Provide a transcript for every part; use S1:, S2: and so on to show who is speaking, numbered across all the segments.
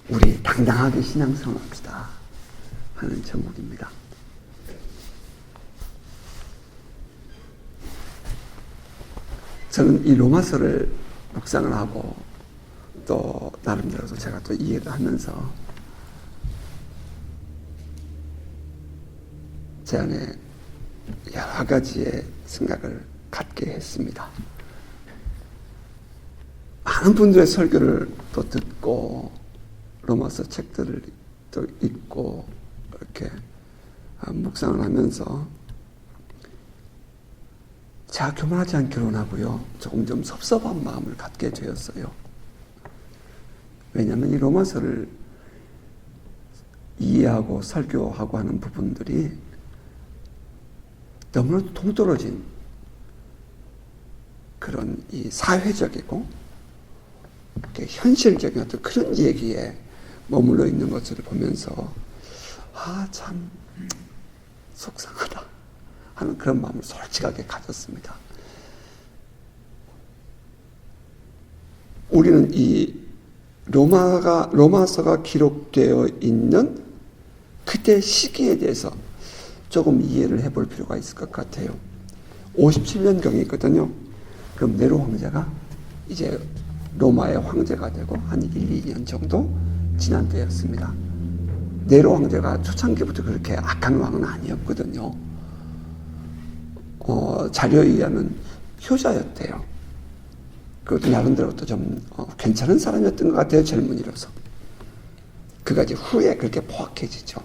S1: 우리 당당하게 신앙생활합시다 하는 제목입니다. 저는 이 로마서를 묵상을 하고 또 나름대로도 제가 또 이해를 하면서 제 안에 여러 가지의 생각을 갖게 했습니다. 많은 분들의 설교를 또 듣고 로마서 책들을 또 읽고 이렇게 묵상을 하면서 제가 교만하지 않게 결혼하고요, 조금 좀 섭섭한 마음을 갖게 되었어요. 왜냐하면 이 로마서를 이해하고 설교하고 하는 부분들이 너무나도 동떨어진 그런 이 사회적이고 현실적인 어떤 그런 얘기에 머물러 있는 것을 보면서 참 속상하다 하는 그런 마음을 솔직하게 가졌습니다. 우리는 이 로마서가 기록되어 있는 그때 시기에 대해서 조금 이해를 해볼 필요가 있을 것 같아요. 57년경이거든요. 그럼 네로 황제가 이제 로마의 황제가 되고 한 1, 2년 정도 지난 때였습니다. 네로 황제가 초창기부터 그렇게 악한 왕은 아니었거든요. 자료에 의하면 효자였대요. 그것도 나름대로 또 좀 괜찮은 사람이었던 것 같아요. 젊은이로서. 그가 이제 후에 그렇게 포악해지죠.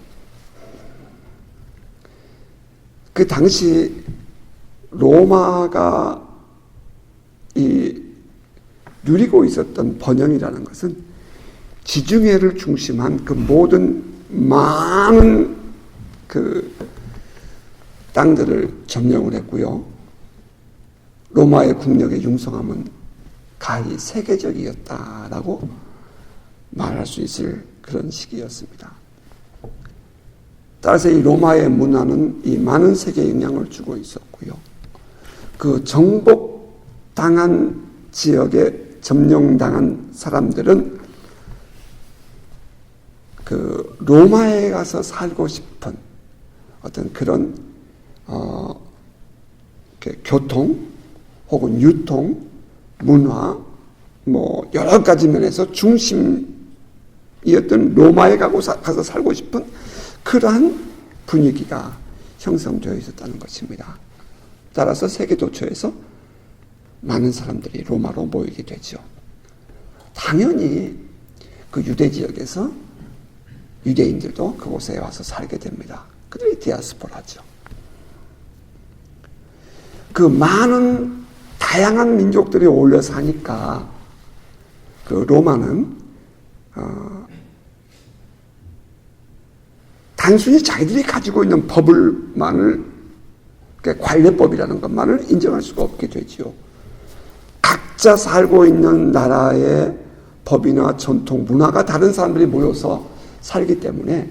S1: 그 당시 로마가 누리고 있었던 번영이라는 것은 지중해를 중심한 그 모든 많은 그 땅들을 점령을 했고요. 로마의 국력의 융성함은 가히 세계적이었다라고 말할 수 있을 그런 시기였습니다. 따라서 이 로마의 문화는 이 많은 세계에 영향을 주고 있었고요. 그 정복당한 지역에 점령당한 사람들은 그 로마에 가서 살고 싶은 어떤 그런 교통 혹은 유통, 문화, 뭐 여러 가지 면에서 중심이었던 로마에 가서 살고 싶은 그러한 분위기가 형성되어 있었다는 것입니다. 따라서 세계 도처에서 많은 사람들이 로마로 모이게 되죠. 당연히 그 유대 지역에서 유대인들도 그곳에 와서 살게 됩니다. 그들이 디아스포라죠. 그 많은 다양한 민족들이 어울려 사니까 그 로마는 단순히 자기들이 가지고 있는 법을만을 관례법이라는 것만을 인정할 수가 없게 되지요. 각자 살고 있는 나라의 법이나 전통, 문화가 다른 사람들이 모여서 살기 때문에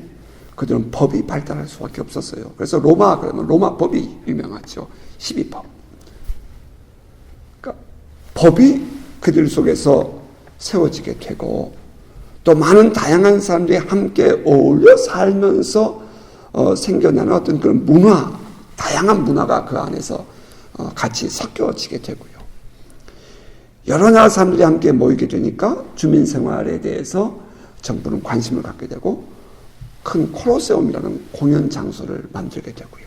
S1: 그들은 법이 발달할 수밖에 없었어요. 그래서 로마 그러면 로마 법이 유명하죠. 12법. 그러니까 법이 그들 속에서 세워지게 되고 또 많은 다양한 사람들이 함께 어울려 살면서 생겨나는 어떤 그런 문화, 다양한 문화가 그 안에서 같이 섞여지게 되고요. 여러 나라 사람들이 함께 모이게 되니까 주민 생활에 대해서 정부는 관심을 갖게 되고 큰 콜로세움이라는 공연 장소를 만들게 되고요.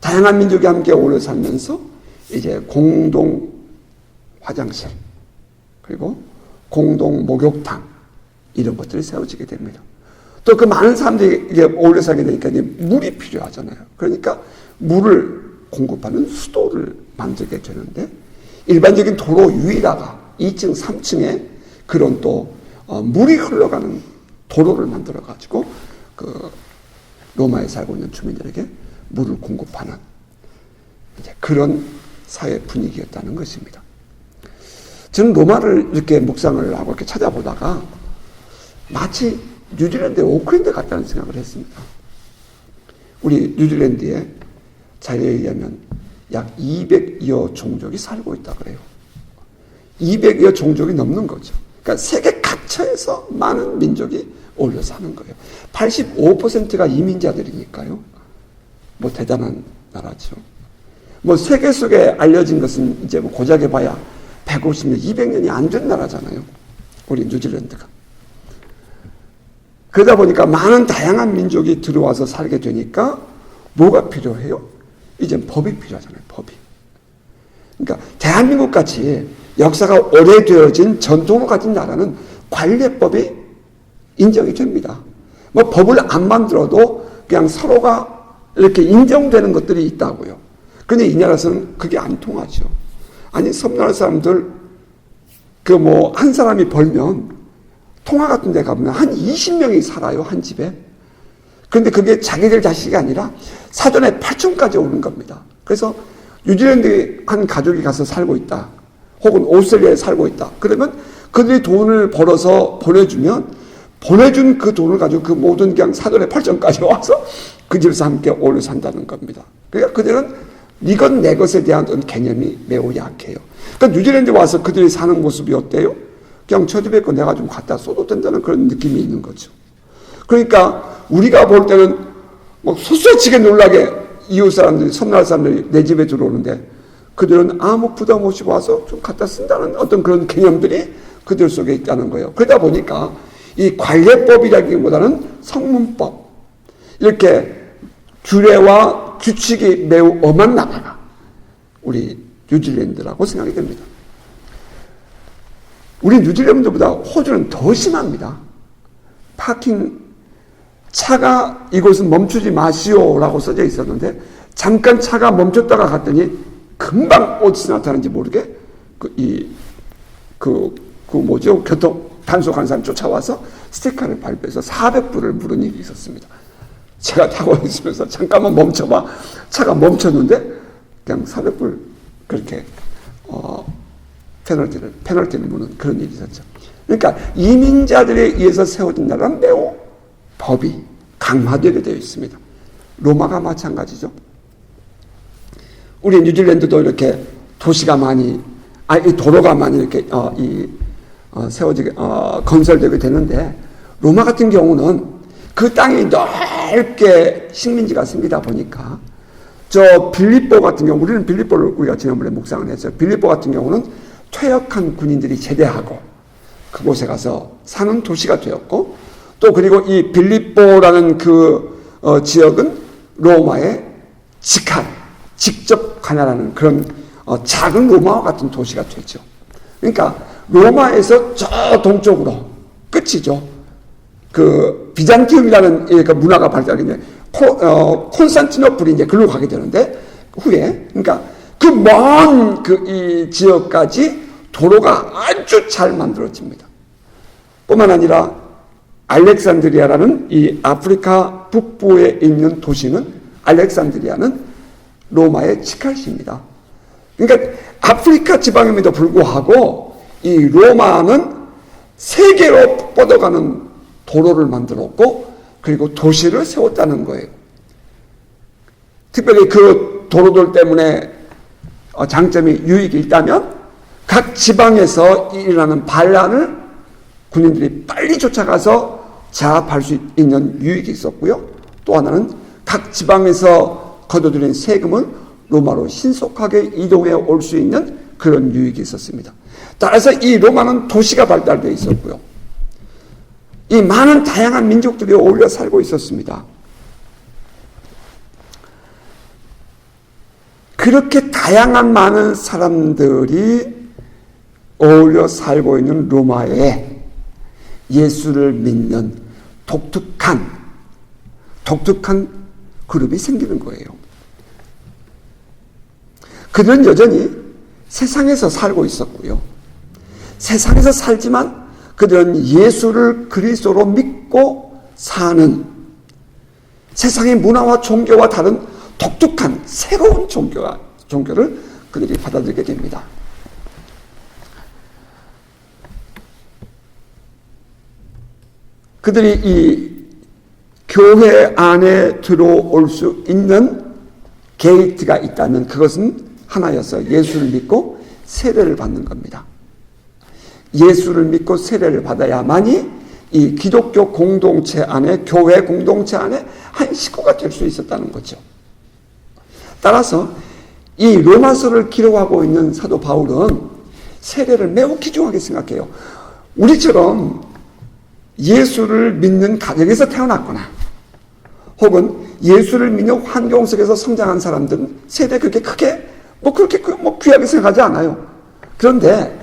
S1: 다양한 민족이 함께 어울려 살면서 이제 공동 화장실 그리고 공동 목욕탕 이런 것들이 세워지게 됩니다. 또 그 많은 사람들이 이제 어울려 살게 되니까 이제 물이 필요하잖아요. 그러니까 물을 공급하는 수도를 만들게 되는데 일반적인 도로 위에다가 2층, 3층에 그런 또 물이 흘러가는 도로를 만들어 가지고 그 로마에 살고 있는 주민들에게 물을 공급하는 이제 그런 사회 분위기였다는 것입니다. 저는 로마를 이렇게 묵상을 하고 이렇게 찾아보다가 마치 뉴질랜드의 오클랜드 같다는 생각을 했습니다. 우리 뉴질랜드에 자료에 의하면 약 200여 종족이 살고 있다 그래요. 200여 종족이 넘는 거죠. 그러니까 세계 각 근처에서 많은 민족이 어울려 사는 거예요. 85%가 이민자들이니까요. 뭐 대단한 나라죠. 뭐 세계 속에 알려진 것은 이제 뭐 고작해 봐야 150년, 200년이 안 된 나라잖아요. 우리 뉴질랜드가. 그러다 보니까 많은 다양한 민족이 들어와서 살게 되니까 뭐가 필요해요? 이젠 법이 필요하잖아요. 법이. 그러니까 대한민국 같이 역사가 오래되어진 전통을 가진 나라는 관례법이 인정이 됩니다. 뭐 법을 안 만들어도 그냥 서로가 이렇게 인정되는 것들이 있다고요. 근데 이 나라에서는 그게 안 통하죠. 아니, 섬나라 사람들 그 뭐 한 사람이 벌면 통화 같은 데 가보면 한 20명이 살아요, 한 집에. 그런데 그게 자기들 자식이 아니라 사돈의 8촌까지 오는 겁니다. 그래서 뉴질랜드에 한 가족이 가서 살고 있다. 혹은 오스트레일리아에 살고 있다. 그러면 그들이 돈을 벌어서 보내주면 보내준 그 돈을 가지고 그 모든 그냥 사돈의 8촌까지 와서 그 집에서 함께 어울려 산다는 겁니다. 그러니까 그들은 이것 내 것에 대한 개념이 매우 약해요. 그러니까 뉴질랜드에 와서 그들이 사는 모습이 어때요? 그냥 저 집에 거 내가 좀 갖다 써도 된다는 그런 느낌이 있는 거죠. 그러니까 우리가 볼 때는 뭐 소소치게 놀라게 이웃 사람들이, 섬나라 사람들이 내 집에 들어오는데 그들은 아무 부담 없이 와서 좀 갖다 쓴다는 어떤 그런 개념들이 그들 속에 있다는 거예요. 그러다 보니까 이 관례법이라기보다는 성문법, 이렇게 규례와 규칙이 매우 엄한 나라가 우리 뉴질랜드라고 생각이 됩니다. 우리 뉴질랜드보다 호주는 더 심합니다. 파킹, 차가 이곳은 멈추지 마시오라고 써져 있었는데 잠깐 차가 멈췄다가 갔더니 금방 어디서 나타나는지 모르게 뭐죠? 교통 단속한 사람 쫓아와서 스티커를 발표해서 400불을 물은 일이 있었습니다. 제가 타고 있으면서 잠깐만 멈춰봐. 차가 멈췄는데 그냥 400불 그렇게 페널티를 무는 그런 일이 있었죠. 그러니까 이민자들에 의해서 세워진 나라는 매우 법이 강화되게 되어 있습니다. 로마가 마찬가지죠. 우리 뉴질랜드도 이렇게 도시가 많이, 이 도로가 많이 이렇게 세워지게 건설되게 되는데 로마 같은 경우는 그 땅이 넓게 식민지가 생기다 보니까 저 빌립보 같은 경우, 우리는 빌립보를 우리가 지난번에 묵상을 했어요. 빌립보 같은 경우는 퇴역한 군인들이 제대하고 그곳에 가서 사는 도시가 되었고, 또 그리고 이 빌립보라는 지역은 로마의 직접 관할하는 그런 작은 로마와 같은 도시가 되죠. 그러니까 로마에서 저 동쪽으로 끝이죠. 그 비잔티움이라는 그 문화가 발달했는데 콘스탄티노플이 이제 글로 가게 되는데 후에, 그러니까 그 먼 이 지역까지 도로가 아주 잘 만들어집니다. 뿐만 아니라 알렉산드리아라는 이 아프리카 북부에 있는 도시는, 알렉산드리아는 로마의 치칼시입니다. 그러니까 아프리카 지방임에도 불구하고 이 로마는 세계로 뻗어가는 도로를 만들었고 그리고 도시를 세웠다는 거예요. 특별히 그 도로들 때문에 장점이, 유익이 있다면 각 지방에서 일어나는 반란을 군인들이 빨리 쫓아가서 제압할 수 있는 유익이 있었고요. 또 하나는 각 지방에서 거둬들인 세금을 로마로 신속하게 이동해 올 수 있는 그런 유익이 있었습니다. 따라서 이 로마는 도시가 발달되어 있었고요. 이 많은 다양한 민족들이 어울려 살고 있었습니다. 그렇게 다양한 많은 사람들이 어울려 살고 있는 로마에 예수를 믿는 독특한 그룹이 생기는 거예요. 그들은 여전히 세상에서 살고 있었고요. 세상에서 살지만 그들은 예수를 그리스도로 믿고 사는, 세상의 문화와 종교와 다른 독특한 새로운 종교를 그들이 받아들이게 됩니다. 그들이 이 교회 안에 들어올 수 있는 게이트가 있다면 그것은 하나여서 예수를 믿고 세례를 받는 겁니다. 예수를 믿고 세례를 받아야만이 이 기독교 공동체 안에, 교회 공동체 안에 한 식구가 될 수 있었다는 거죠. 따라서 이 로마서를 기록하고 있는 사도 바울은 세례를 매우 귀중하게 생각해요. 우리처럼 예수를 믿는 가정에서 태어났거나 혹은 예수를 믿는 환경 속에서 성장한 사람들은 세례 그렇게 크게 그렇게 귀하게 생각하지 않아요. 그런데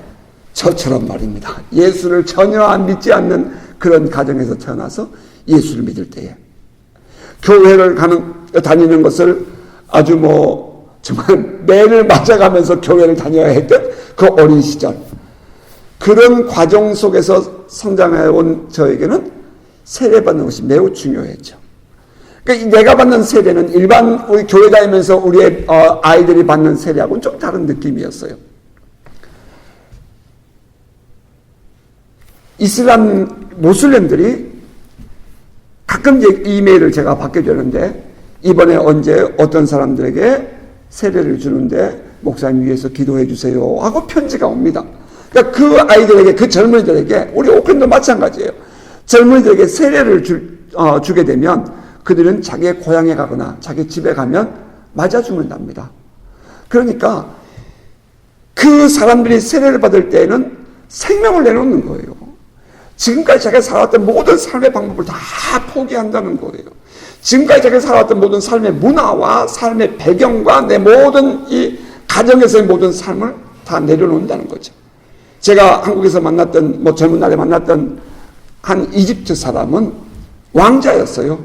S1: 저처럼 말입니다. 예수를 전혀 안 믿지 않는 그런 가정에서 태어나서 예수를 믿을 때에 교회를 다니는 것을 아주 정말 매를 맞아가면서 교회를 다녀야 했던 그 어린 시절, 그런 과정 속에서 성장해온 저에게는 세례받는 것이 매우 중요했죠. 그러니까 내가 받는 세례는 일반 우리 교회 다니면서 우리의 아이들이 받는 세례하고는 좀 다른 느낌이었어요. 모슬렘들이 가끔 이메일을 제가 받게 되는데, 이번에 언제 어떤 사람들에게 세례를 주는데 목사님 위해서 기도해 주세요 하고 편지가 옵니다. 그러니까 그 아이들에게, 그 젊은이들에게, 우리 오클랜도 마찬가지예요. 젊은이들에게 세례를 주게 되면 그들은 자기의 고향에 가거나 자기 집에 가면 맞아 죽는답니다. 그러니까 그 사람들이 세례를 받을 때에는 생명을 내놓는 거예요. 지금까지 자기가 살아왔던 모든 삶의 방법을 다 포기한다는 거예요. 지금까지 자기가 살아왔던 모든 삶의 문화와 삶의 배경과 내 모든 이 가정에서의 모든 삶을 다 내려놓는다는 거죠. 제가 한국에서 만났던, 젊은 날에 만났던 한 이집트 사람은 왕자였어요.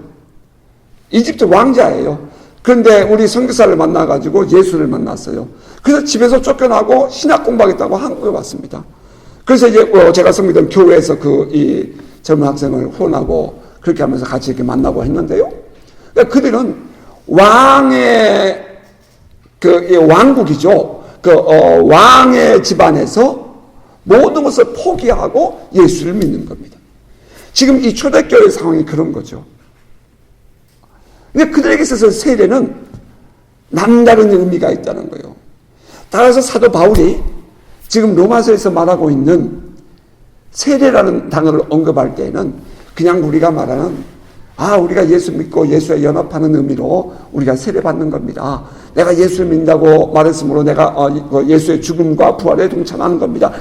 S1: 이집트 왕자예요. 그런데 우리 선교사를 만나가지고 예수를 만났어요. 그래서 집에서 쫓겨나고 신학 공부하겠다고 한국에 왔습니다. 그래서 이제 제가 섬기던 교회에서 이 젊은 학생을 후원하고 그렇게 하면서 같이 이렇게 만나고 했는데요. 그러니까 그들은 왕의 왕국이죠. 왕의 집안에서 모든 것을 포기하고 예수를 믿는 겁니다. 지금 이 초대교회 상황이 그런 거죠. 근데 그들에게 있어서 세례는 남다른 의미가 있다는 거예요. 따라서 사도 바울이 지금 로마서에서 말하고 있는 세례라는 단어를 언급할 때에는 그냥 우리가 말하는 우리가 예수 믿고 예수에 연합하는 의미로 우리가 세례 받는 겁니다. 내가 예수를 믿는다고 말했으므로 내가 예수의 죽음과 부활에 동참하는 겁니다.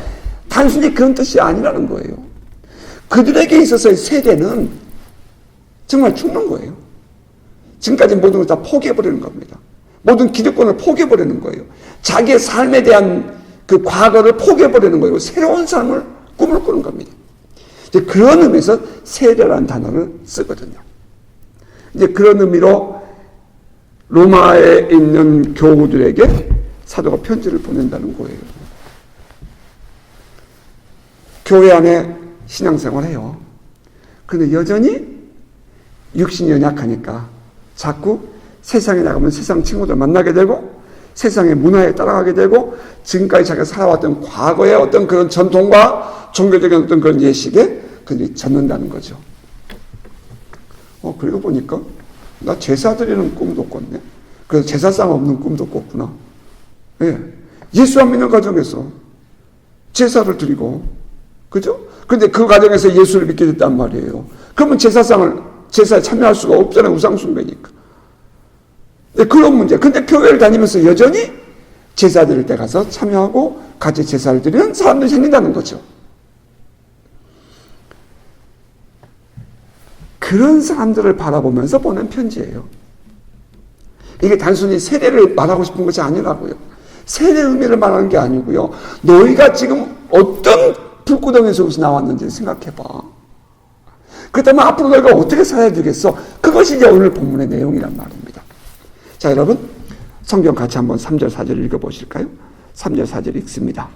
S1: 단순히 그런 뜻이 아니라는 거예요. 그들에게 있어서의 세례는 정말 죽는 거예요. 지금까지 모든 걸 다 포기해버리는 겁니다. 모든 기득권을 포기해버리는 거예요. 자기의 삶에 대한 그 과거를 포기해버리는 거예요. 새로운 삶을 꿈을 꾸는 겁니다. 이제 그런 의미에서 세례라는 단어를 쓰거든요. 이제 그런 의미로 로마에 있는 교우들에게 사도가 편지를 보낸다는 거예요. 교회 안에 신앙생활을 해요. 그런데 여전히 육신이 연약하니까 자꾸 세상에 나가면 세상 친구들 만나게 되고 세상의 문화에 따라가게 되고 지금까지 자기가 살아왔던 과거의 어떤 그런 전통과 종교적인 어떤 그런 예식에 그들이 젖는다는 거죠. 그리고 보니까 나 제사 드리는 꿈도 꿨네. 그래서 제사상 없는 꿈도 꿨구나. 예. 예수 안 믿는 가정에서 제사를 드리고, 그죠? 근데 그 가정에서 예수를 믿게 됐단 말이에요. 그러면 제사에 참여할 수가 없잖아요. 우상숭배니까. 네, 그런 문제. 근데 교회를 다니면서 여전히 제사 드릴 때 가서 참여하고 같이 제사를 드리는 사람들이 생긴다는 거죠. 그런 사람들을 바라보면서 보낸 편지예요. 이게 단순히 세례를 말하고 싶은 것이 아니라고요. 세례 의미를 말하는 게 아니고요. 너희가 지금 어떤 불구덩이 속에서 나왔는지 생각해봐. 그렇다면 앞으로 너희가 어떻게 살아야 되겠어? 그것이 이제 오늘 본문의 내용이란 말입니다. 자, 여러분, 성경 같이 한번 3절 4절 읽어보실까요? 3절 4절 읽습니다.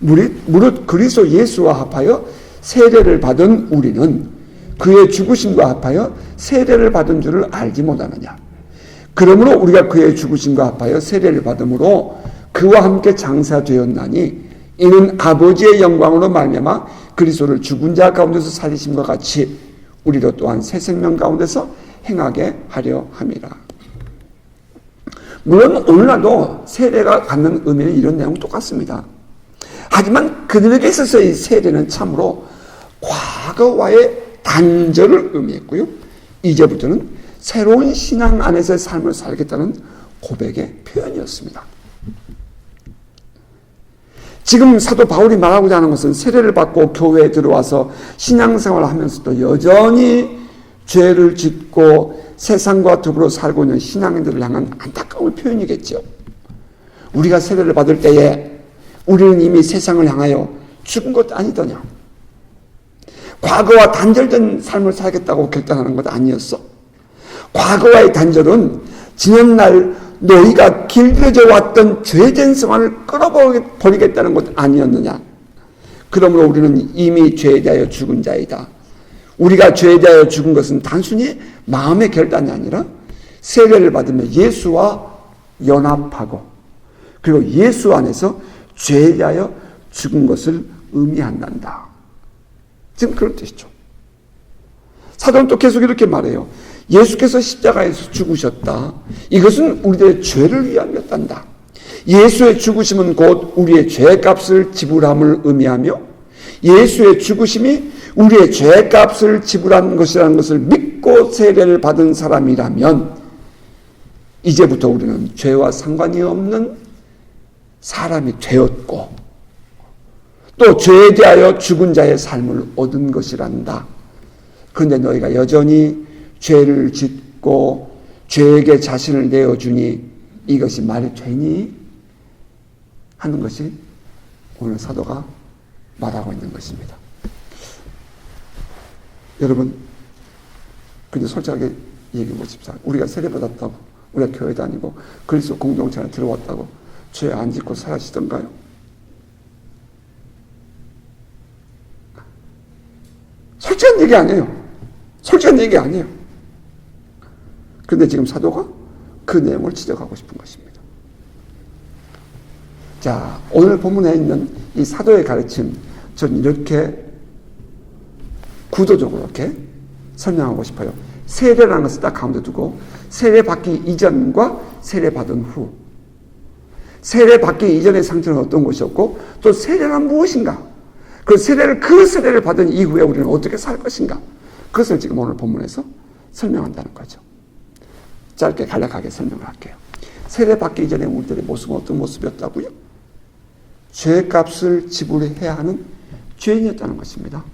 S1: 무릇 그리스도 예수와 합하여 세례를 받은 우리는 그의 죽으심과 합하여 세례를 받은 줄을 알지 못하느냐. 그러므로 우리가 그의 죽으심과 합하여 세례를 받음으로 그와 함께 장사되었나니 이는 아버지의 영광으로 말미암아 그리스도를 죽은 자 가운데서 살리심과 같이 우리도 또한 새 생명 가운데서 행하게 하려 함이라. 물론 오늘날도 세례가 갖는 의미는 이런 내용 똑같습니다. 하지만 그들에게 있어서의 세례는 참으로 과거와의 단절을 의미했고요. 이제부터는 새로운 신앙 안에서의 삶을 살겠다는 고백의 표현이었습니다. 지금 사도 바울이 말하고자 하는 것은 세례를 받고 교회에 들어와서 신앙생활을 하면서도 여전히 죄를 짓고 세상과 더불어 살고 있는 신앙인들을 향한 안타까움의 표현이겠죠. 우리가 세례를 받을 때에 우리는 이미 세상을 향하여 죽은 것 아니더냐. 과거와 단절된 삶을 살겠다고 결단하는 것 아니었어. 과거와의 단절은 지난날 너희가 길들여져 왔던 죄된 생활을 끊어버리겠다는 것 아니었느냐. 그러므로 우리는 이미 죄에 대하여 죽은 자이다. 우리가 죄에 대하여 죽은 것은 단순히 마음의 결단이 아니라 세례를 받으며 예수와 연합하고 그리고 예수 안에서 죄에 대하여 죽은 것을 의미한단다. 지금 그런 뜻이죠. 사도는 또 계속 이렇게 말해요. 예수께서 십자가에서 죽으셨다. 이것은 우리들의 죄를 위함이었단다. 예수의 죽으심은 곧 우리의 죄값을 지불함을 의미하며 예수의 죽으심이 우리의 죄값을 지불한 것이라는 것을 믿고 세례를 받은 사람이라면 이제부터 우리는 죄와 상관이 없는 사람이 되었고 또 죄에 대하여 죽은 자의 삶을 얻은 것이란다. 그런데 너희가 여전히 죄를 짓고 죄에게 자신을 내어주니 이것이 말이 되니? 하는 것이 오늘 사도가 말하고 있는 것입니다. 여러분, 근데 솔직하게 얘기해 보십시오. 우리가 세례받았다고, 우리가 교회 다니고 그리스도 공동체 안에 들어왔다고 죄 안 짓고 사라지던가요? 솔직한 얘기 아니에요. 솔직한 얘기 아니에요. 그런데 지금 사도가 그 내용을 지적하고 싶은 것입니다. 자, 오늘 본문에 있는 이 사도의 가르침, 저는 이렇게 구도적으로 이렇게 설명하고 싶어요. 세례라는 것을 딱 가운데 두고 세례 받기 이전과 세례 받은 후, 세례 받기 이전의 상태는 어떤 것이었고 또 세례란 무엇인가, 그 세례를 받은 이후에 우리는 어떻게 살 것인가, 그것을 지금 오늘 본문에서 설명한다는 거죠. 짧게 간략하게 설명을 할게요. 세례 받기 이전에 우리들의 모습은 어떤 모습이었다고요? 죄값을 지불해야 하는 죄인이었다는 것입니다.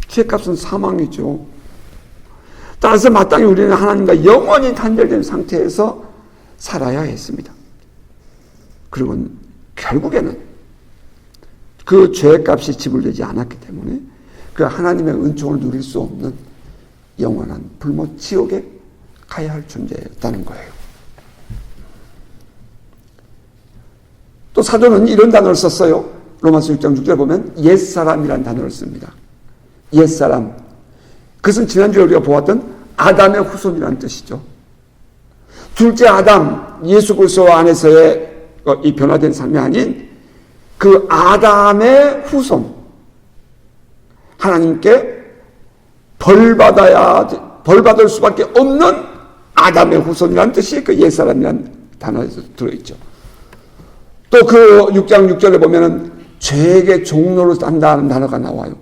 S1: 죄값은 사망이죠. 따라서 마땅히 우리는 하나님과 영원히 단절된 상태에서 살아야 했습니다. 그리고 결국에는 그 죄값이 지불되지 않았기 때문에 그 하나님의 은총을 누릴 수 없는 영원한 불못 지옥에 가야 할 존재였다는 거예요. 또 사도는 이런 단어를 썼어요. 로마서 6장 6절에 보면 옛사람이라는 단어를 씁니다. 옛사람. 그것은 지난주에 우리가 보았던 아담의 후손이라는 뜻이죠. 둘째 아담, 예수 그리스도 안에서의 이 변화된 삶이 아닌 그 아담의 후손. 하나님께 벌받을 수밖에 없는 아담의 후손이라는 뜻이 그 옛사람이라는 단어에서 들어있죠. 또 그 6장 6절에 보면은 죄에게 종로로 산다는 단어가 나와요.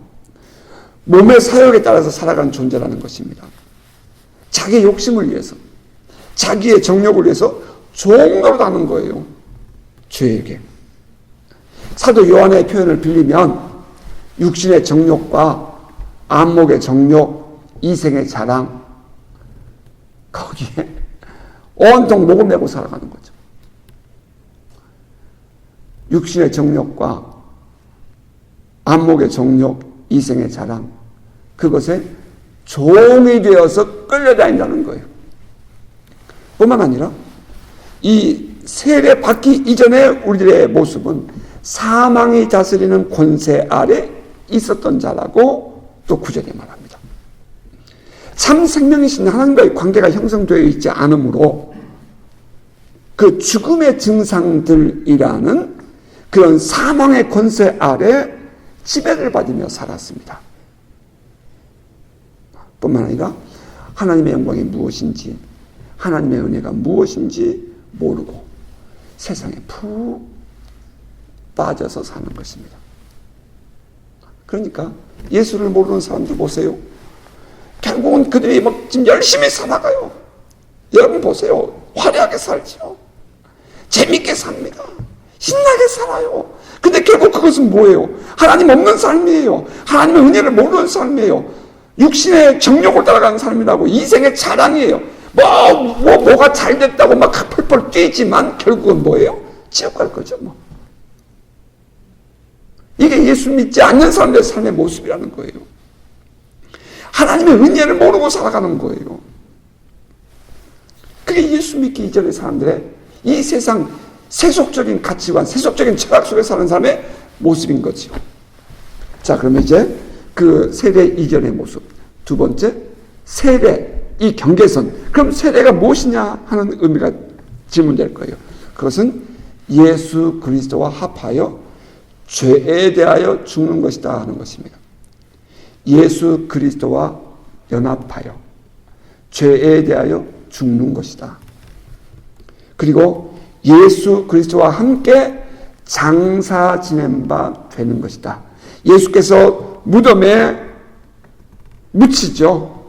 S1: 몸의 사역에 따라서 살아가는 존재라는 것입니다. 자기 욕심을 위해서, 자기의 정욕을 위해서 종로로 사는 거예요. 죄에게. 사도 요한의 표현을 빌리면 육신의 정욕과 안목의 정욕, 이생의 자랑, 거기에 온통 목을 메고 살아가는 거죠. 육신의 정욕과 안목의 정욕, 이생의 자랑, 그것에 종이 되어서 끌려다닌다는 거예요. 뿐만 아니라 이 세례 받기 이전에 우리들의 모습은 사망이 다스리는 권세 아래 있었던 자라고 또 9절에 말합니다. 참 생명이신 하나님과의 관계가 형성되어 있지 않으므로 그 죽음의 증상들이라는 그런 사망의 권세 아래 지배를 받으며 살았습니다. 뿐만 아니라 하나님의 영광이 무엇인지, 하나님의 은혜가 무엇인지 모르고 세상에 푹 빠져서 사는 것입니다. 그러니까 예수를 모르는 사람들 보세요. 결국은 그들이 막 지금 열심히 살아가요. 여러분 보세요. 화려하게 살죠. 재밌게 삽니다. 신나게 살아요. 근데 결국 그것은 뭐예요? 하나님 없는 삶이에요. 하나님의 은혜를 모르는 삶이에요. 육신의 정욕을 따라가는 삶이라고. 인생의 자랑이에요. 뭐가 잘 됐다고 막 펄펄 뛰지만 결국은 뭐예요? 지옥 갈 거죠, 뭐. 이게 예수 믿지 않는 사람들의 삶의 모습이라는 거예요. 하나님의 은혜를 모르고 살아가는 거예요. 그게 예수 믿기 이전의 사람들의 이 세상 세속적인 가치관, 세속적인 철학 속에 사는 사람의 모습인 거죠. 자, 그러면 이제 그 세례 이전의 모습. 두 번째, 세례, 이 경계선. 그럼 세례가 무엇이냐 하는 의미가 질문될 거예요. 그것은 예수 그리스도와 합하여 죄에 대하여 죽는 것이다 하는 것입니다. 예수 그리스도와 연합하여 죄에 대하여 죽는 것이다. 그리고 예수 그리스도와 함께 장사 지낸 바 되는 것이다. 예수께서 무덤에 묻히죠.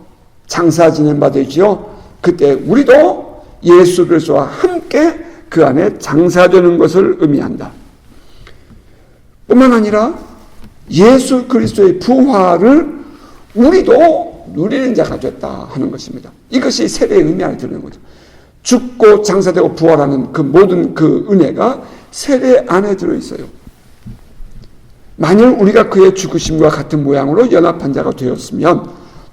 S1: 장사 지낸 바 되죠. 그때 우리도 예수 그리스도와 함께 그 안에 장사되는 것을 의미한다. 뿐만 아니라 예수 그리스도의 부활을 우리도 누리는 자가 됐다 하는 것입니다. 이것이 세례의 의미 안에 들어있는 거죠. 죽고 장사되고 부활하는 그 모든 그 은혜가 세례 안에 들어있어요. 만일 우리가 그의 죽으심과 같은 모양으로 연합한 자가 되었으면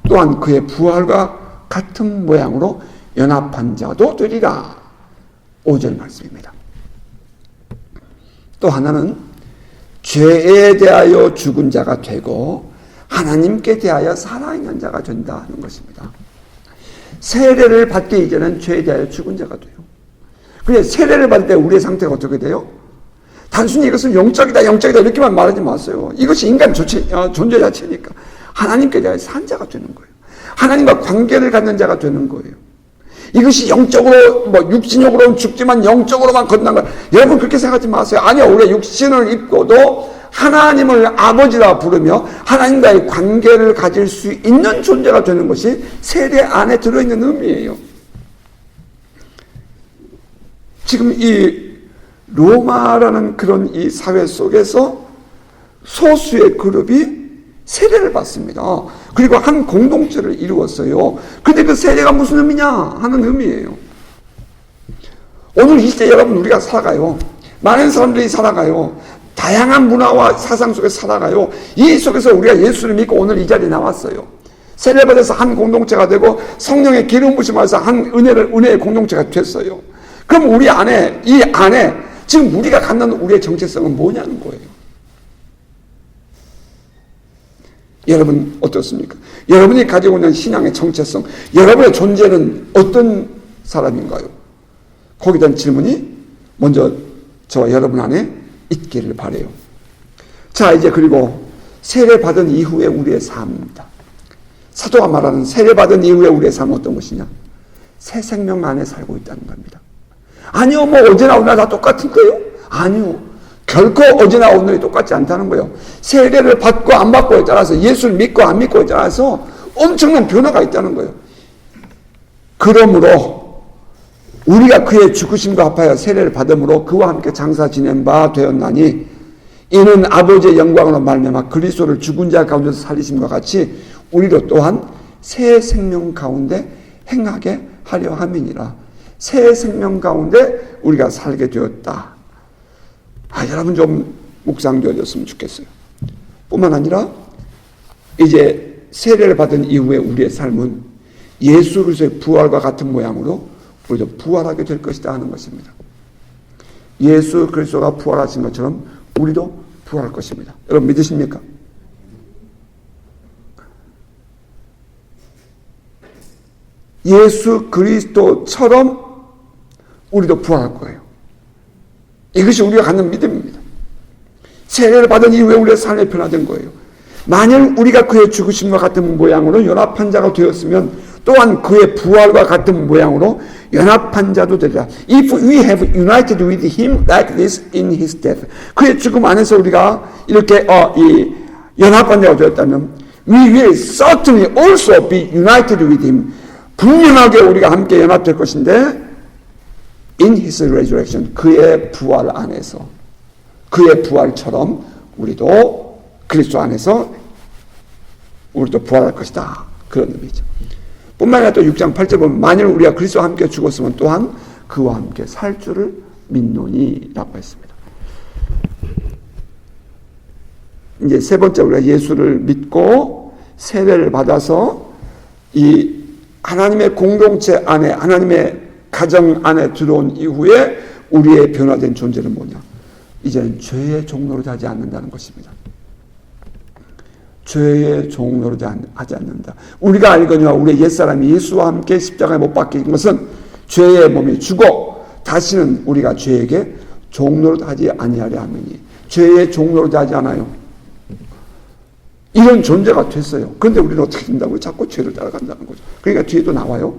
S1: 또한 그의 부활과 같은 모양으로 연합한 자도 되리라. 5절 말씀입니다. 또 하나는 죄에 대하여 죽은 자가 되고 하나님께 대하여 살아있는 자가 된다 하는 것입니다. 세례를 받기 이전엔 죄에 대하여 죽은 자가 돼요. 그런데 세례를 받을 때 우리의 상태가 어떻게 돼요? 단순히 이것은 영적이다 이렇게만 말하지 마세요. 이것이 인간 존재 자체니까 하나님께 대하여 산 자가 되는 거예요. 하나님과 관계를 갖는 자가 되는 거예요. 이것이 영적으로 육신적으로는 죽지만 영적으로만 건너는 거예요. 여러분 그렇게 생각하지 마세요. 아니요, 우리가 육신을 입고도 하나님을 아버지라 부르며 하나님과의 관계를 가질 수 있는 존재가 되는 것이 세례 안에 들어있는 의미예요. 지금 이 로마라는 그런 이 사회 속에서 소수의 그룹이 세례를 받습니다. 그리고 한 공동체를 이루었어요. 근데 그 세례가 무슨 의미냐 하는 의미예요. 오늘 이 시대 여러분 우리가 살아가요. 많은 사람들이 살아가요. 다양한 문화와 사상 속에 살아가요. 이 속에서 우리가 예수를 믿고 오늘 이 자리에 나왔어요. 세례 받아서 한 공동체가 되고 성령의 기름 부으심 받아서 한 은혜의 공동체가 됐어요. 그럼 우리 안에 이 안에 지금 우리가 갖는 우리의 정체성은 뭐냐는 거예요. 여러분 어떻습니까? 여러분이 가지고 있는 신앙의 정체성, 여러분의 존재는 어떤 사람인가요? 거기에 대한 질문이 먼저 저와 여러분 안에 있기를 바라요. 자, 이제 그리고 세례 받은 이후에 우리의 삶입니다. 사도가 말하는 세례 받은 이후에 우리의 삶은 어떤 것이냐? 새 생명 안에 살고 있다는 겁니다. 아니요, 어제나 오늘 다 똑같은 거예요? 아니요. 결코 어제나 오늘이 똑같지 않다는 거예요. 세례를 받고 안 받고에 따라서, 예수를 믿고 안 믿고에 따라서 엄청난 변화가 있다는 거예요. 그러므로 우리가 그의 죽으심과 합하여 세례를 받음으로 그와 함께 장사 지낸 바 되었나니 이는 아버지의 영광으로 말미암아 그리스도를 죽은 자 가운데서 살리심과 같이 우리도 또한 새 생명 가운데 행하게 하려 함이니라. 새 생명 가운데 우리가 살게 되었다. 여러분 좀 묵상되어졌으면 좋겠어요. 뿐만 아니라 이제 세례를 받은 이후에 우리의 삶은 예수 그리스도의 부활과 같은 모양으로 우리도 부활하게 될 것이다 하는 것입니다. 예수 그리스도가 부활하신 것처럼 우리도 부활할 것입니다. 여러분 믿으십니까? 예수 그리스도처럼 우리도 부활할 거예요. 이것이 우리가 갖는 믿음입니다. 세례를 받은 이후에 우리의 삶이 변화된 거예요. 만일 우리가 그의 죽으심과 같은 모양으로 연합한 자가 되었으면 또한 그의 부활과 같은 모양으로 연합한 자도 되리라. If we have united with him like this in his death. 그의 죽음 안에서 우리가 이렇게 연합한 자가 되었다면 we will certainly also be united with him. 분명하게 우리가 함께 연합될 것인데 in his resurrection. 그의 부활 안에서 그의 부활처럼 우리도 그리스도 안에서 우리도 부활할 것이다. 그런 의미죠. 뿐만 아니라 또 6장 8절 보면 만일 우리가 그리스도와 함께 죽었으면 또한 그와 함께 살 줄을 믿노니라고 했습니다. 이제 세 번째 우리가 예수를 믿고 세례를 받아서 이 하나님의 공동체 안에 하나님의 가정 안에 들어온 이후에 우리의 변화된 존재는 뭐냐? 이제는 죄의 종로로 하지 않는다는 것입니다. 죄의 종로로 하지 않는다. 우리가 알거니와 우리의 옛사람이 예수와 함께 십자가에 못 박힌 것은 죄의 몸이 죽어 다시는 우리가 죄에게 종로로 하지 아니하려 하느니. 죄의 종로로 하지 않아요. 이런 존재가 됐어요. 그런데 우리는 어떻게 된다고요? 자꾸 죄를 따라간다는 거죠. 그러니까 뒤에도 나와요.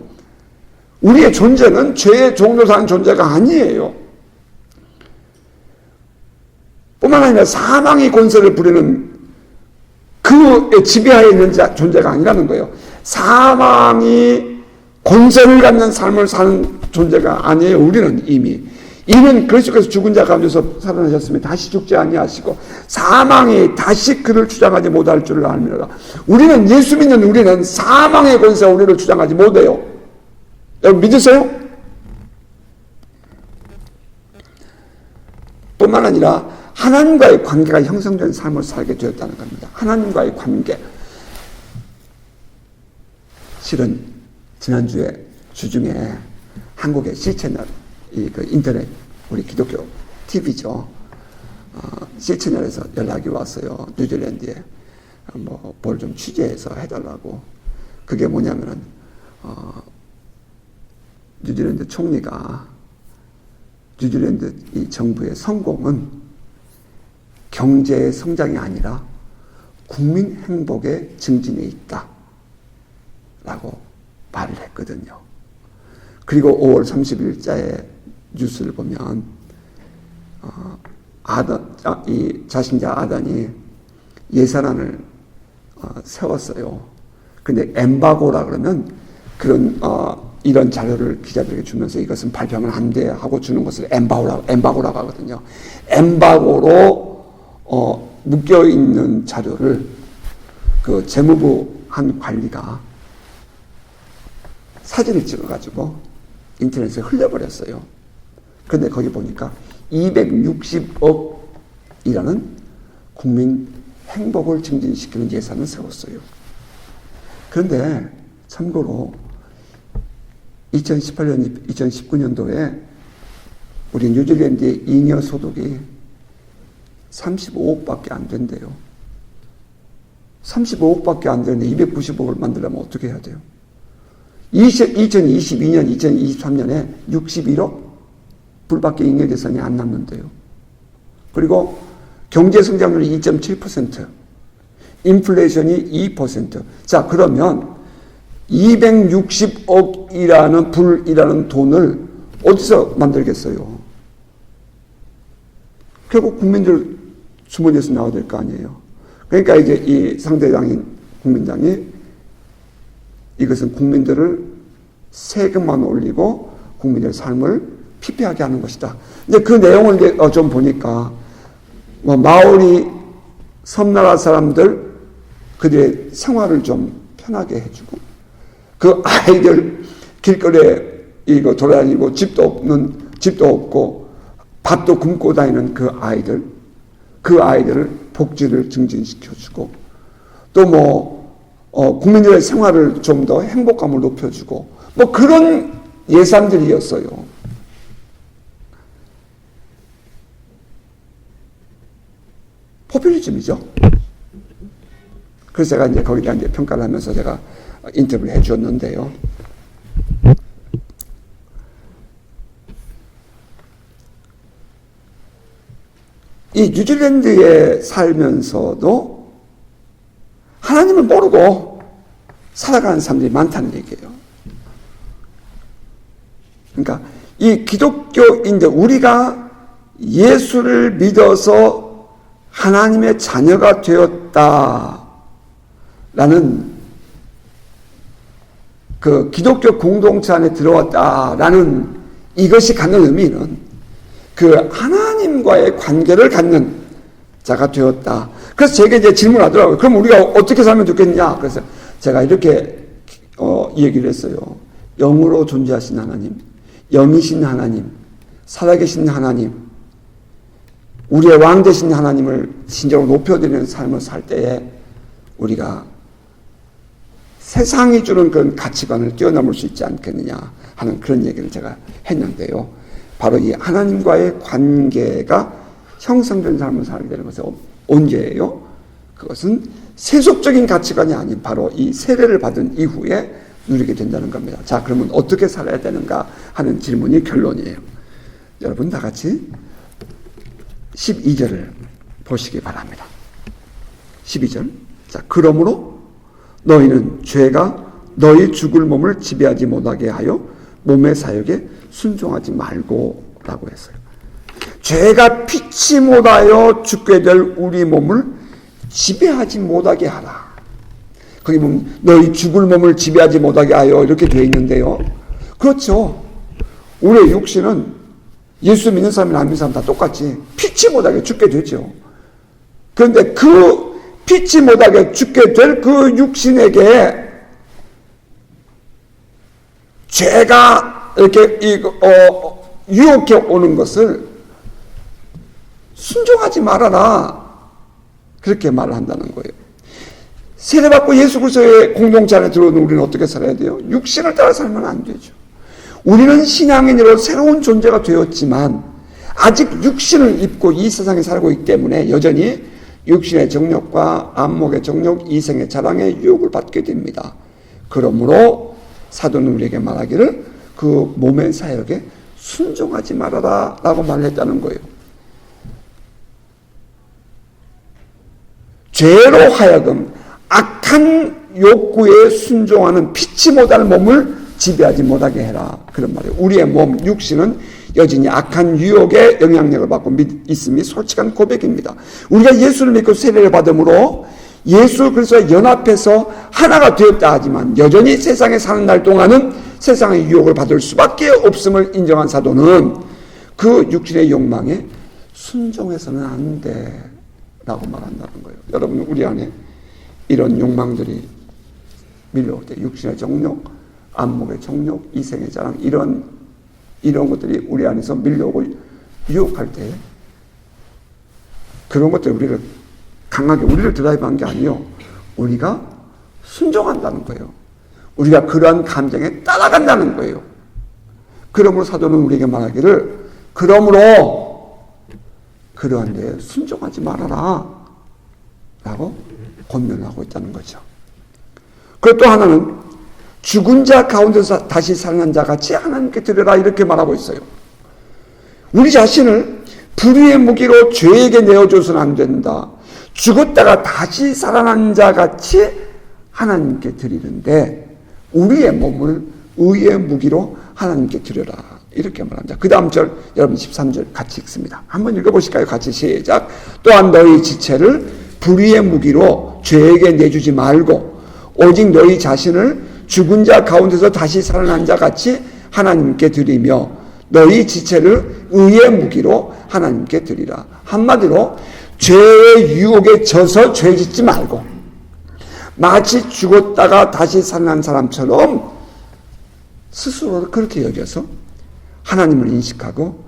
S1: 우리의 존재는 죄의 종로로 사는 존재가 아니에요. 뿐만 아니라 사망의 권세를 부리는 그 지배하에 있는 존재가 아니라는 거예요. 사망이 권세를 갖는 삶을 사는 존재가 아니에요. 우리는 이미. 이는 그리스도께서 죽은 자 가운데서 살아나셨으면 다시 죽지 아니하시고 사망이 다시 그를 주장하지 못할 줄을 알미로다. 우리는 예수 믿는 우리는 사망의 권세가 우리를 주장하지 못해요. 여러분 믿으세요? 뿐만 아니라 하나님과의 관계가 형성된 삶을 살게 되었다는 겁니다. 하나님과의 관계. 실은 지난주에 주중에 한국의 C채널, 그 인터넷 우리 기독교 TV죠. C채널에서 연락이 왔어요. 뉴질랜드에 뭘 좀 취재해서 해달라고. 그게 뭐냐면은 뉴질랜드 총리가 뉴질랜드 이 정부의 성공은 경제의 성장이 아니라 국민 행복의 증진에 있다 라고 말을 했거든요. 그리고 5월 30일자의 뉴스를 보면 이 자신자 아단이 예산안을 세웠어요. 근데 엠바고라 그러면 그런 이런 자료를 기자들에게 주면서 이것은 발표하면 안 돼 하고 주는 것을 엠바고라고 하거든요. 엠바고로 묶여있는 자료를 그 재무부 한 관리가 사진을 찍어가지고 인터넷에 흘려버렸어요. 그런데 거기 보니까 260억이라는 국민 행복을 증진시키는 예산을 세웠어요. 그런데 참고로 2018년, 2019년도에 우리 뉴질랜드의 잉여 소득이 35억밖에 안 된대요. 35억밖에 안 되는데 290억을 만들려면 어떻게 해야 돼요? 2022년, 2023년에 61억 불밖에 잉여 재산이 안 남는데요. 그리고 경제 성장률이 2.7%, 인플레이션이 2%. 자, 그러면 260억이라는 불이라는 돈을 어디서 만들겠어요? 결국 국민들 주머니에서 나와야 될 거 아니에요. 그러니까 이제 이 상대당인 국민당이 이것은 국민들을 세금만 올리고 국민의 삶을 피폐하게 하는 것이다. 근데 그 내용을 이제 좀 보니까 마오리 섬나라 사람들 그들의 생활을 좀 편하게 해주고 그 아이들 길거리에 이거 돌아다니고 집도 없고 밥도 굶고 다니는 그 아이들을 복지를 증진시켜주고 또 국민들의 생활을 좀 더 행복감을 높여주고 그런 예산들이었어요. 포퓰리즘이죠. 그래서 제가 이제 거기다 이제 평가를 하면서 제가 인터뷰를 해주었는데요. 이 뉴질랜드에 살면서도 하나님을 모르고 살아가는 사람들이 많다는 얘기예요. 그러니까 이 기독교인들, 우리가 예수를 믿어서 하나님의 자녀가 되었다라는 그 기독교 공동체 안에 들어왔다라는 이것이 갖는 의미는 그 하나님과의 관계를 갖는 자가 되었다. 그래서 제게 이제 질문하더라고요. 그럼 우리가 어떻게 살면 좋겠냐? 그래서 제가 이렇게 얘기를 했어요. 영으로 존재하신 하나님, 영이신 하나님, 살아계신 하나님, 우리의 왕 되신 하나님을 진정으로 높여드리는 삶을 살 때에 우리가 세상이 주는 그런 가치관을 뛰어넘을 수 있지 않겠느냐 하는 그런 얘기를 제가 했는데요. 바로 이 하나님과의 관계가 형성된 삶을 살게 되는 것은 언제예요? 그것은 세속적인 가치관이 아닌 바로 이 세례를 받은 이후에 누리게 된다는 겁니다. 자, 그러면 어떻게 살아야 되는가 하는 질문이 결론이에요. 여러분 다 같이 12절을 보시기 바랍니다. 12절. 자, 그러므로 너희는 죄가 너희 죽을 몸을 지배하지 못하게 하여 몸의 사역에 순종하지 말고 라고 했어요. 죄가 피치 못하여 죽게 될 우리 몸을 지배하지 못하게 하라. 거기 보면 너희 죽을 몸을 지배하지 못하게 하여 이렇게 되어 있는데요. 그렇죠. 우리의 육신은 예수 믿는 사람이나 안 믿는 사람 다 똑같이 피치 못하게 죽게 되죠. 그런데 그 피치 못하게 죽게 될 그 육신에게 죄가 이렇게 유혹해 오는 것을 순종하지 말아라. 그렇게 말을 한다는 거예요. 세례받고 예수 그리스도의 공동체 안에 들어오는 우리는 어떻게 살아야 돼요? 육신을 따라 살면 안 되죠. 우리는 신앙인으로 새로운 존재가 되었지만 아직 육신을 입고 이 세상에 살고 있기 때문에 여전히 육신의 정욕과 안목의 정욕, 이생의 자랑에 유혹을 받게 됩니다. 그러므로 사도는 우리에게 말하기를 그 몸의 사역에 순종하지 말아라 라고 말했다는 거예요. 죄로 하여금 악한 욕구에 순종하는 피치 못할 몸을 지배하지 못하게 해라. 그런 말이에요. 우리의 몸, 육신은 여전히 악한 유혹의 영향력을 받고 있음이 솔직한 고백입니다. 우리가 예수를 믿고 세례를 받음으로 예수 그리스도와 연합해서 하나가 되었다 하지만 여전히 세상에 사는 날 동안은 세상의 유혹을 받을 수밖에 없음을 인정한 사도는 그 육신의 욕망에 순종해서는 안 돼 라고 말한다는 거예요. 여러분, 우리 안에 이런 욕망들이 밀려올 때 육신의 정욕, 안목의 정욕, 이생의 자랑 이런 것들이 우리 안에서 밀려오고 유혹할 때 그런 것들이 우리를 강하게 우리를 드라이브한 게 아니요. 우리가 순종한다는 거예요. 우리가 그러한 감정에 따라간다는 거예요. 그러므로 사도는 우리에게 말하기를 그러므로 그러한 데에 순종하지 말아라 라고 권면하고 있다는 거죠. 그리고 또 하나는 죽은 자 가운데서 다시 살아난 자 같이 하나님께 드려라 이렇게 말하고 있어요. 우리 자신을 불의의 무기로 죄에게 내어줘서는 안 된다. 죽었다가 다시 살아난 자 같이 하나님께 드리는데 우리의 몸을 의의 무기로 하나님께 드려라 이렇게 말합니다. 그 다음 절 여러분 13절 같이 읽습니다. 한번 읽어보실까요? 같이 시작. 또한 너희 지체를 불의의 무기로 죄에게 내주지 말고 오직 너희 자신을 죽은 자 가운데서 다시 살아난 자 같이 하나님께 드리며 너희 지체를 의의 무기로 하나님께 드리라. 한마디로 죄의 유혹에 져서 죄 짓지 말고 마치 죽었다가 다시 살아난 사람처럼 스스로를 그렇게 여겨서 하나님을 인식하고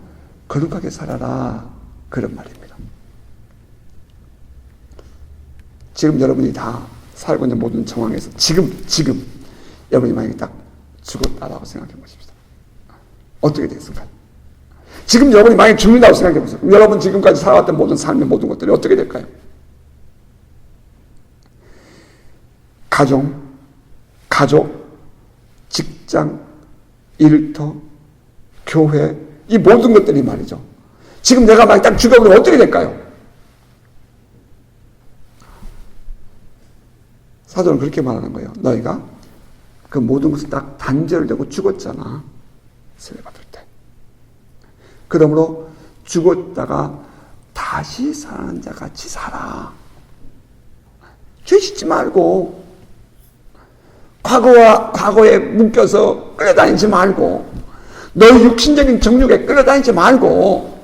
S1: 거룩하게 살아라 그런 말입니다. 지금 여러분이 다 살고 있는 모든 상황에서 지금 여러분이 만약에 딱 죽었다라고 생각해 보십시다. 어떻게 되겠습니까? 지금 여러분이 만약에 죽는다고 생각해 보세요. 여러분 지금까지 살아왔던 모든 삶의 모든 것들이 어떻게 될까요? 가족, 직장, 일터, 교회 이 모든 것들이 말이죠. 지금 내가 만약에 딱 죽어버리면 어떻게 될까요? 사도는 그렇게 말하는 거예요. 너희가 그 모든 것을 딱 단절되고 죽었잖아. 세례받을 때. 그러므로 죽었다가 다시 살아난 자 같이 살아. 죄 짓지 말고, 과거에 묶여서 끌려다니지 말고, 너의 육신적인 정욕에 끌려다니지 말고,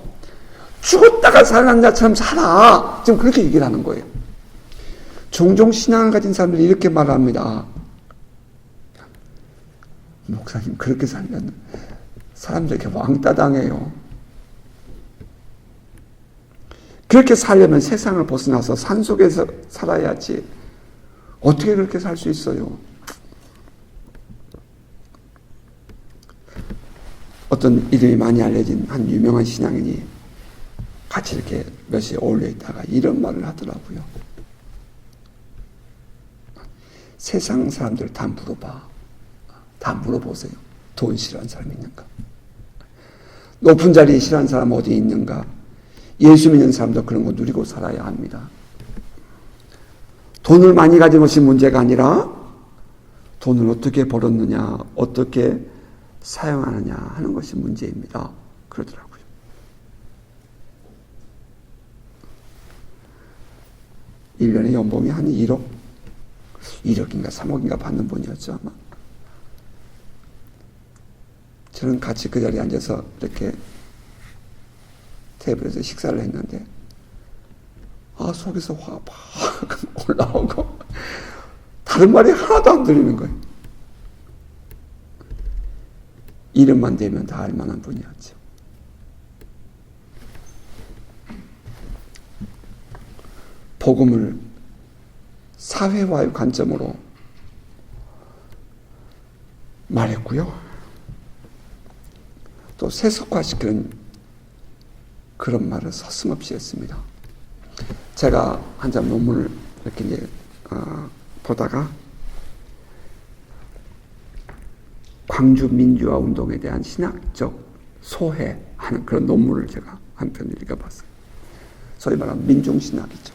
S1: 죽었다가 살아난 자처럼 살아. 지금 그렇게 얘기를 하는 거예요. 종종 신앙을 가진 사람들이 이렇게 말합니다. 목사님, 그렇게 살면 사람들에게 왕따 당해요. 그렇게 살려면 세상을 벗어나서 산속에서 살아야지. 어떻게 그렇게 살 수 있어요? 어떤 이름이 많이 알려진 한 유명한 신앙인이 같이 이렇게 몇이 어울려 있다가 이런 말을 하더라고요. 세상 사람들 다 물어봐. 다 물어보세요. 돈 싫어하는 사람이 있는가? 높은 자리에 싫어하는 사람 어디 있는가? 예수 믿는 사람도 그런 거 누리고 살아야 합니다. 돈을 많이 가진 것이 문제가 아니라 돈을 어떻게 벌었느냐, 어떻게 사용하느냐 하는 것이 문제입니다. 그러더라고요. 일 년에 연봉이 한 1억인가 3억인가 받는 분이었죠, 아마. 저는 같이 그 자리에 앉아서 이렇게 테이블에서 식사를 했는데, 속에서 화가 팍 올라오고, 다른 말이 하나도 안 들리는 거예요. 이름만 대면 다 알만한 분이었죠. 복음을 사회화의 관점으로 말했고요. 또 세속화시키는 그런 말을 서슴없이 했습니다. 제가 한 장 논문을 이렇게 이제 보다가 광주 민주화 운동에 대한 신학적 소회하는 그런 논문을 제가 한 편 읽어봤어요. 소위 말하는 민중신학이죠.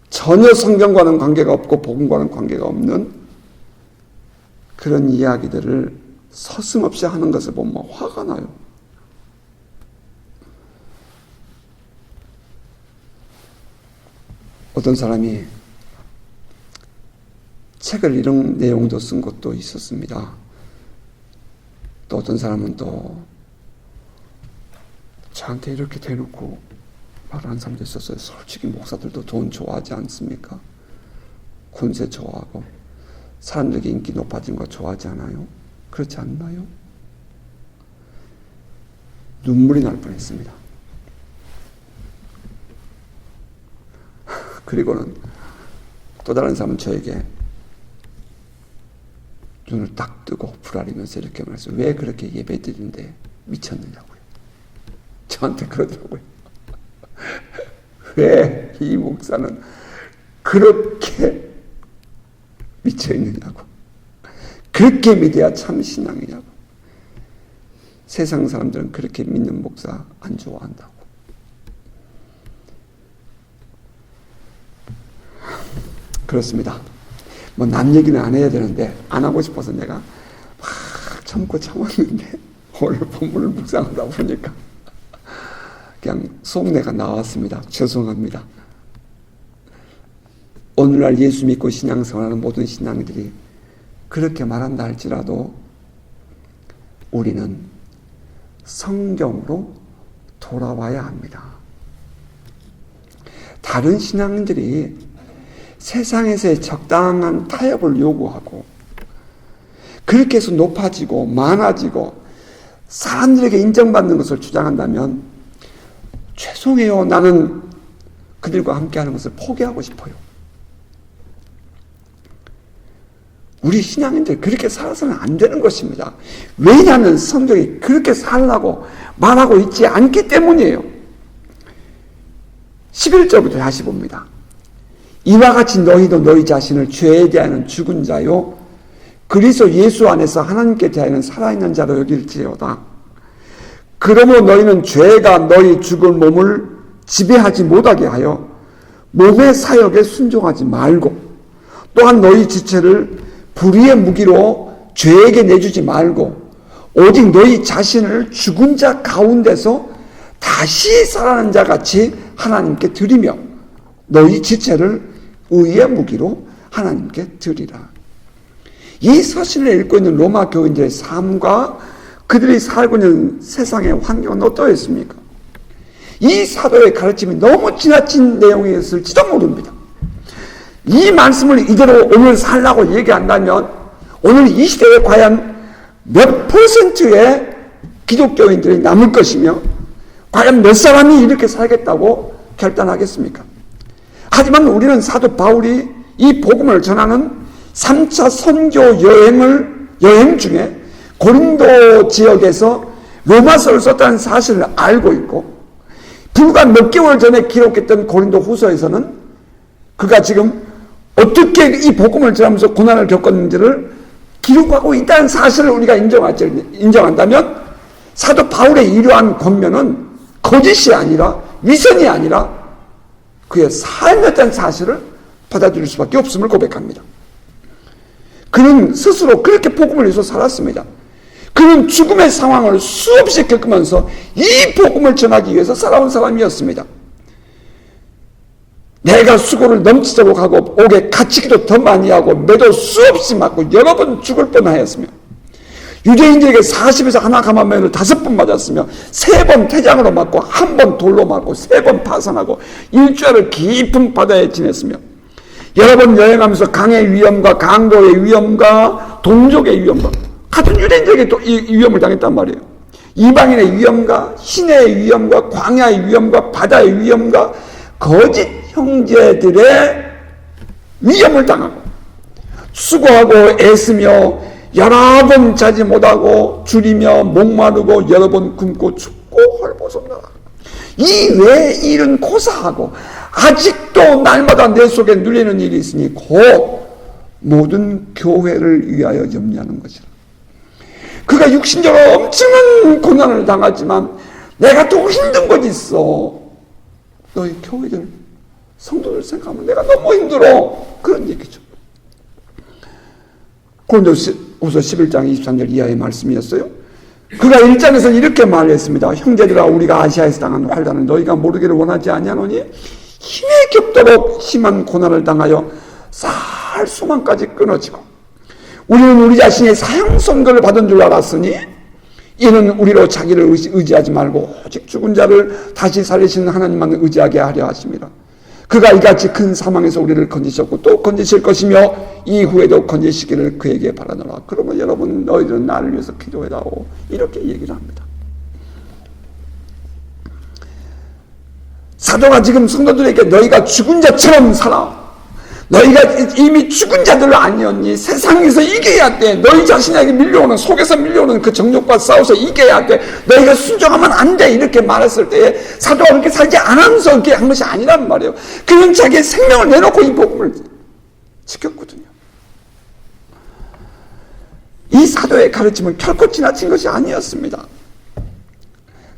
S1: 전혀 성경과는 관계가 없고 복음과는 관계가 없는 그런 이야기들을 서슴없이 하는 것을 보면 화가 나요. 어떤 사람이 책을 이런 내용도 쓴 것도 있었습니다. 또 어떤 사람은 또 저한테 이렇게 대놓고 말하는 사람도 있었어요. 솔직히 목사들도 돈 좋아하지 않습니까? 군세 좋아하고 사람들에게 인기 높아진 거 좋아하지 않아요? 그렇지 않나요? 눈물이 날 뻔했습니다. 그리고는 또 다른 사람은 저에게 눈을 딱 뜨고 부라리면서 이렇게 말했어요. 왜 그렇게 예배드리는데 미쳤느냐고요. 저한테 그러더라고요. 왜 이 목사는 그렇게 미쳐있느냐고. 그렇게 믿어야 참 신앙이냐고. 세상 사람들은 그렇게 믿는 목사 안 좋아한다고. 그렇습니다. 뭐 남 얘기는 안 해야 되는데 안 하고 싶어서 내가 막 참고 참았는데 오늘 본문을 묵상하다 보니까 그냥 속내가 나왔습니다. 죄송합니다. 오늘날 예수 믿고 신앙생활하는 모든 신앙들이 그렇게 말한다 할지라도 우리는 성경으로 돌아와야 합니다. 다른 신앙들이 세상에서의 적당한 타협을 요구하고 그렇게 해서 높아지고 많아지고 사람들에게 인정받는 것을 주장한다면 죄송해요. 나는 그들과 함께하는 것을 포기하고 싶어요. 우리 신앙인들 그렇게 살아서는 안 되는 것입니다. 왜냐하면 성경이 그렇게 살라고 말하고 있지 않기 때문이에요. 11절부터 다시 봅니다. 이와 같이 너희도 너희 자신을 죄에 대하여는 죽은 자요 그리스도 예수 안에서 하나님께 대하여는 살아있는 자로 여길지어다. 그러므로 너희는 죄가 너희 죽은 몸을 지배하지 못하게 하여 몸의 사역에 순종하지 말고, 또한 너희 지체를 불의의 무기로 죄에게 내주지 말고, 오직 너희 자신을 죽은 자 가운데서 다시 살아난 자 같이 하나님께 드리며 너희 지체를 의의 무기로 하나님께 드리라. 이 서신을 읽고 있는 로마 교인들의 삶과 그들이 살고 있는 세상의 환경은 어떠했습니까? 이 사도의 가르침이 너무 지나친 내용이었을지도 모릅니다. 이 말씀을 이대로 오늘 살라고 얘기한다면 오늘 이 시대에 과연 몇 %의 기독교인들이 남을 것이며 과연 몇 사람이 이렇게 살겠다고 결단하겠습니까? 하지만 우리는 사도 바울이 이 복음을 전하는 3차 선교 여행 중에 고린도 지역에서 로마서를 썼다는 사실을 알고 있고, 불과 몇 개월 전에 기록했던 고린도 후서에서는 그가 지금 어떻게 이 복음을 전하면서 고난을 겪었는지를 기록하고 있다는 사실을 우리가 인정한다면 사도 바울의 이러한 권면은 거짓이 아니라 위선이 아니라 그의 삶이었다는 사실을 받아들일 수밖에 없음을 고백합니다. 그는 스스로 그렇게 복음을 위해서 살았습니다. 그는 죽음의 상황을 수없이 겪으면서 이 복음을 전하기 위해서 살아온 사람이었습니다. 내가 수고를 넘치도록 하고 옥에 갇히기도 더 많이 하고 매도 수없이 맞고 여러 번 죽을 뻔하였으며, 유대인들에게 40에서 하나 감화면을 5번 맞았으며 3번 태장으로 맞고 1번 돌로 맞고 3번 파산하고 일주일을 깊은 바다에 지냈으며, 여러 번 여행하면서 강의 위험과 강도의 위험과 동족의 위험과 같은 유대인들에게 또 이 위험을 당했단 말이에요. 이방인의 위험과 신의 위험과 광야의 위험과 바다의 위험과 거짓 형제들의 위험을 당하고 수고하고 애쓰며 여러 번 자지 못하고 줄이며 목마르고 여러 번 굶고 춥고 헐벗었나. 이 외에 일은 고사하고 아직도 날마다 내 속에 눌리는 일이 있으니 곧 모든 교회를 위하여 염려하는 것이라. 그가 육신적으로 엄청난 고난을 당하지만 내가 또 힘든 것이 있어. 너희 교회들 성도들 생각하면 내가 너무 힘들어. 그런 얘기죠. 고린도후서 11장 23절 이하의 말씀이었어요. 그가 1장에서 이렇게 말했습니다. 형제들아, 우리가 아시아에서 당한 환난을 너희가 모르기를 원하지 아니하노니 힘에 겹도록 심한 고난을 당하여 쌀 수만까지 끊어지고, 우리는 우리 자신의 사형 선고를 받은 줄 알았으니 이는 우리로 자기를 의지하지 말고 오직 죽은 자를 다시 살리시는 하나님만 의지하게 하려 하십니다. 그가 이같이 큰 사망에서 우리를 건지셨고 또 건지실 것이며 이후에도 건지시기를 그에게 바라노라. 그러면 여러분, 너희들은 나를 위해서 기도해다오. 이렇게 얘기를 합니다. 사도가 지금 성도들에게 너희가 죽은 자처럼 살아. 너희가 이미 죽은 자들 아니었니? 세상에서 이겨야 돼. 너희 자신에게 밀려오는, 속에서 밀려오는 그 정욕과 싸워서 이겨야 돼. 너희가 순종하면 안 돼. 이렇게 말했을 때에 사도가 그렇게 살지 않으면서 그렇게 한 것이 아니란 말이에요. 그는 자기의 생명을 내놓고 이 복음을 지켰거든요. 이 사도의 가르침은 결코 지나친 것이 아니었습니다.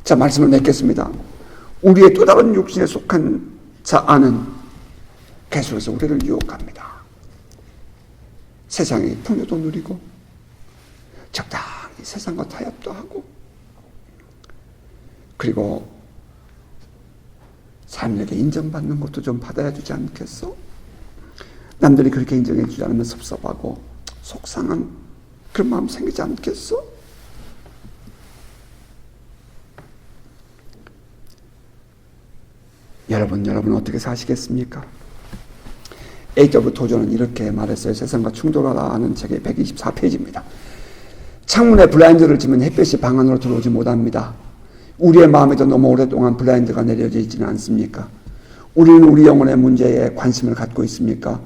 S1: 자, 말씀을 맺겠습니다. 우리의 또 다른 육신에 속한 자 안은 계속해서 우리를 유혹합니다. 세상의 풍요도 누리고 적당히 세상과 타협도 하고, 그리고 삶에게 인정받는 것도 좀 받아야 주지 않겠어? 남들이 그렇게 인정해 주지 않으면 섭섭하고 속상한 그런 마음 생기지 않겠어? 여러분 어떻게 사시겠습니까? A.W. 토저는 이렇게 말했어요. 세상과 충돌하라 하는 책의 124페이지입니다. 창문에 블라인드를 치면 햇볕이 방 안으로 들어오지 못합니다. 우리의 마음에도 너무 오랫동안 블라인드가 내려져 있지는 않습니까? 우리는 우리 영혼의 문제에 관심을 갖고 있습니까?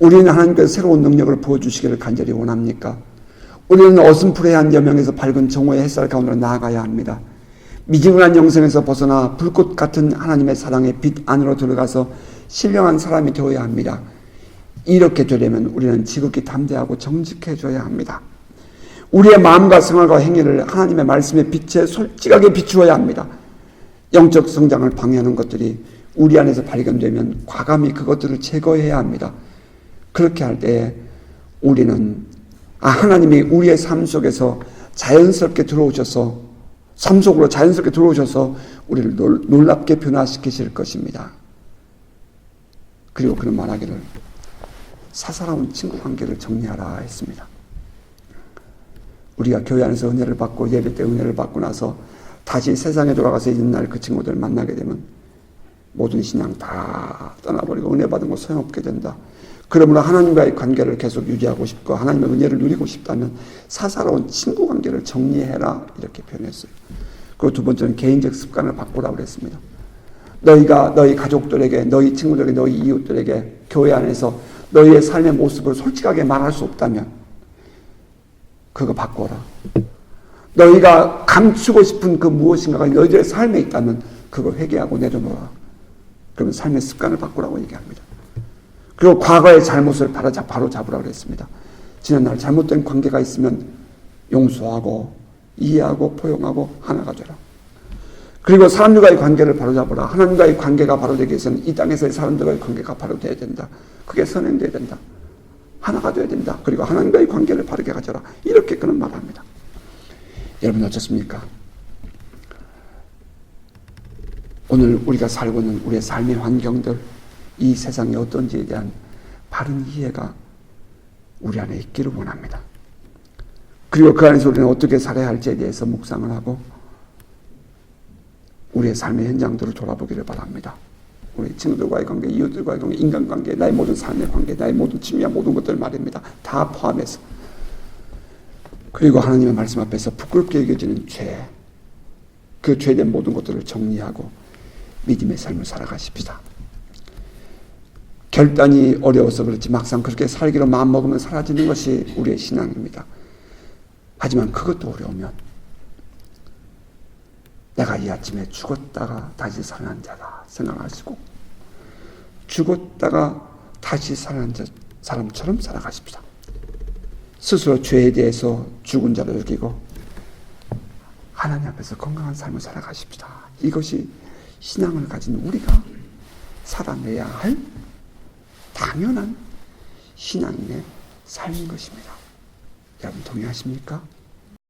S1: 우리는 하나님께서 새로운 능력을 부어주시기를 간절히 원합니까? 우리는 어슴푸레한 여명에서 밝은 정오의 햇살 가운데로 나아가야 합니다. 미지근한 영생에서 벗어나 불꽃 같은 하나님의 사랑의 빛 안으로 들어가서 신령한 사람이 되어야 합니다. 이렇게 되려면 우리는 지극히 담대하고 정직해져야 합니다. 우리의 마음과 생활과 행위를 하나님의 말씀의 빛에 솔직하게 비추어야 합니다. 영적 성장을 방해하는 것들이 우리 안에서 발견되면 과감히 그것들을 제거해야 합니다. 그렇게 할 때 우리는 하나님이 우리의 삶 속에서 자연스럽게 들어오셔서 삶 속으로 자연스럽게 들어오셔서 우리를 놀랍게 변화시키실 것입니다. 그리고 그는 말하기를 사사로운 친구 관계를 정리하라 했습니다. 우리가 교회 안에서 은혜를 받고 예배 때 은혜를 받고 나서 다시 세상에 돌아가서 옛날 그 친구들을 만나게 되면 모든 신앙 다 떠나버리고 은혜 받은 거 소용없게 된다. 그러므로 하나님과의 관계를 계속 유지하고 싶고 하나님의 은혜를 누리고 싶다면 사사로운 친구 관계를 정리해라 이렇게 표현했어요. 그리고 두 번째는 개인적 습관을 바꾸라고 그랬습니다. 너희가 너희 가족들에게, 너희 친구들에게, 너희 이웃들에게 교회 안에서 너희의 삶의 모습을 솔직하게 말할 수 없다면 그거 바꿔라. 너희가 감추고 싶은 그 무엇인가가 너희들의 삶에 있다면 그거 회개하고 내려놓아라. 그러면 삶의 습관을 바꾸라고 얘기합니다. 그리고 과거의 잘못을 바로 잡으라고 했습니다. 지난날 잘못된 관계가 있으면 용서하고 이해하고 포용하고 하나가 되라. 그리고 사람들과의 관계를 바로잡으라. 하나님과의 관계가 바로되기 위해서는 이 땅에서의 사람들과의 관계가 바로돼야 된다. 그게 선행돼야 된다. 하나가 돼야 된다. 그리고 하나님과의 관계를 바르게 가져라. 이렇게 그는 말합니다. 여러분 어떻습니까? 오늘 우리가 살고 있는 우리의 삶의 환경들, 이 세상이 어떤지에 대한 바른 이해가 우리 안에 있기를 원합니다. 그리고 그 안에서 우리는 어떻게 살아야 할지에 대해서 묵상을 하고 우리의 삶의 현장들을 돌아보기를 바랍니다. 우리 친구들과의 관계, 이웃들과의 관계, 인간관계, 나의 모든 삶의 관계, 나의 모든 취미와 모든 것들 말입니다. 다 포함해서. 그리고 하나님의 말씀 앞에서 부끄럽게 여겨지는 죄, 그 죄된 모든 것들을 정리하고 믿음의 삶을 살아가십시다. 결단이 어려워서 그렇지 막상 그렇게 살기로 마음먹으면 사라지는 것이 우리의 신앙입니다. 하지만 그것도 어려우면 내가 이 아침에 죽었다가 다시 살아난 자다 생각하시고 죽었다가 다시 살아난 사람처럼 살아가십시다. 스스로 죄에 대해서 죽은 자로 여기고 하나님 앞에서 건강한 삶을 살아가십시다. 이것이 신앙을 가진 우리가 살아내야 할 당연한 신앙인의 삶인 것입니다. 여러분 동의하십니까?